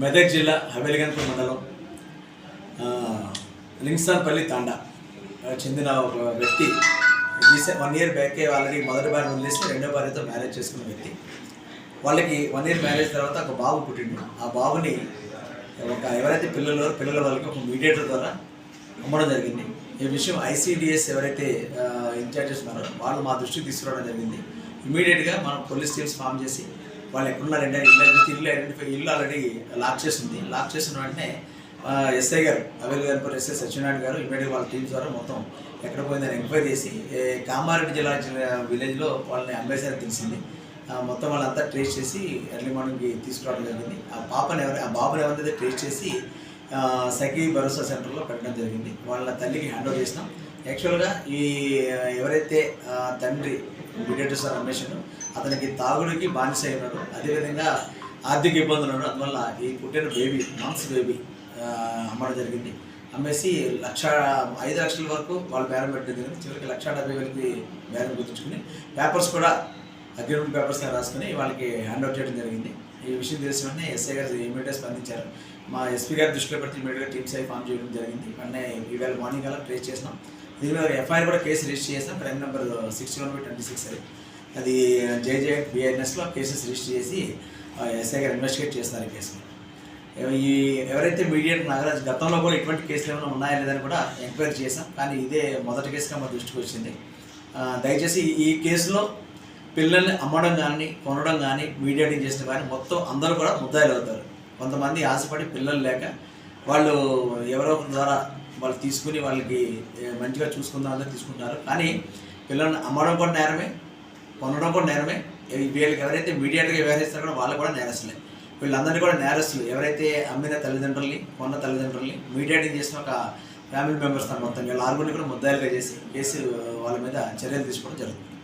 మెదక్ జిల్లా హవేలిగన్పూర్ మండలం లింగ్సాన్పల్లి తాండా చెందిన ఒక వ్యక్తి 1 ఇయర్ బ్యాకే ఆల్రెడీ మొదటి భార్య వదిలేసి రెండో భార్యతో మ్యారేజ్ చేసుకున్న వ్యక్తి. వాళ్ళకి 1 ఇయర్ మ్యారేజ్ తర్వాత ఒక బాబు పుట్టిండు. ఆ బాబుని ఎవరైతే పిల్లల వాళ్ళకి ఒక మీడియేటర్ ద్వారా అమ్మడం జరిగింది. ఈ విషయం ICDS ఎవరైతే ఇన్ఛార్జెస్ ఉన్నారో వాళ్ళు మా దృష్టికి తీసుకురావడం జరిగింది. ఇమీడియట్గా మనం పోలీస్ టీమ్స్ ఫామ్ చేసి వాళ్ళు ఎక్కడున్నారంటే ఇల్లు ఆల్రెడీ లాక్ చేసింది. లాక్ చేసిన వెంటనే ఎస్ఐ గారు హవేలిగన్పూర్ ఎస్ఐ సత్యనారాయణ గారు ఇమీడియట్గా వాళ్ళ టీమ్స్ ద్వారా మొత్తం ఎక్కడ పోయిందని ఎంక్వైరీ చేసి కామారెడ్డి జిల్లా విలేజ్లో వాళ్ళని అమ్మేశారని తెలిసింది. మొత్తం వాళ్ళంతా ట్రేస్ చేసి ఎర్లీ మార్నింగ్కి తీసుకురావడం జరిగింది. ఆ బాబుని ఎవరైతే ట్రేస్ చేసి సఖీ భరోసా సెంటర్లో పెట్టడం జరిగింది. వాళ్ళ తల్లికి హ్యాండ్ ఓవర్ చేసినాం. యాక్చువల్గా ఈ ఎవరైతే తండ్రి మీడియేటర్ సార్ రమేష్ను అతనికి తాగుడికి బానిస అయినాడు, అదేవిధంగా ఆర్థిక ఇబ్బందులు ఉన్నాడు. అందువల్ల ఈ పుట్టిన బేబీ మంత్స్ బేబీ అమ్మడం జరిగింది. అమ్మేసి 5 లక్షల వరకు వాళ్ళు బేరం పెట్టడం జరిగింది. చివరికి 1,70,000కి బేరం గుర్తుంచుకుని పేపర్స్ కూడా అగ్రిమెంట్ పేపర్స్ రాసుకుని వాళ్ళకి హ్యాండ్ అవుట్ చేయడం జరిగింది. ఈ విషయం తెలిసిన వెంటనే ఎస్ఐ గారు ఇమీడియట్గా స్పందించారు. మా ఎస్పీ గారి దృష్టిలో పెట్టి ఇమీడియట్గా టీమ్స్ అయి ఫామ్ చేయడం జరిగింది. వెంటనే ఈవేళ మార్నింగ్ అలా ట్రేస్ చేసినాం. దీని మీద FIR కూడా కేసు రిజిస్టర్ చేసాం. క్రైమ్ నెంబర్ 61/26 అది JJBINSలో కేసెస్ రిజిస్టర్ చేసి ఎస్ఐ గారు ఇన్వెస్టిగేట్ చేస్తున్నారు ఈ కేసుని. ఈ ఎవరైతే మీడియేటర్ నాగరాజ్ గతంలో కూడా ఇటువంటి కేసులు ఏమైనా ఉన్నాయా లేదని కూడా ఎంక్వైరీ చేసాం. కానీ ఇదే మొదటి కేసుగా మా దృష్టికి వచ్చింది. దయచేసి ఈ కేసులో పిల్లల్ని అమ్మడం కానీ కొనడం కానీ మీడియేటింగ్ చేసిన కానీ మొత్తం అందరూ కూడా ముద్దాయిలు అవుతారు. కొంతమంది ఆశపడి పిల్లలు లేక వాళ్ళు ఎవరో ద్వారా వాళ్ళు తీసుకుని వాళ్ళకి మంచిగా చూసుకుందామని తీసుకుంటారు. కానీ పిల్లల్ని అమ్మడం కూడా నేరమే, కొనడం కూడా నేరమే. వీళ్ళకి ఎవరైతే మీడియేటర్గా వ్యవహరిస్తారో కూడా వాళ్ళు కూడా నేరస్తులే. వీళ్ళందరినీ కూడా నేరస్తులు ఎవరైతే అమ్మిన తల్లిదండ్రుల్ని కొన్న తల్లిదండ్రుల్ని మీడియేటింగ్ చేసిన ఒక ఫ్యామిలీ మెంబర్స్ మొత్తం వీళ్ళ 6 కూడా ముద్దాయిలుగా చేసి కేసు వాళ్ళ మీద చర్యలు తీసుకోవడం జరుగుతుంది.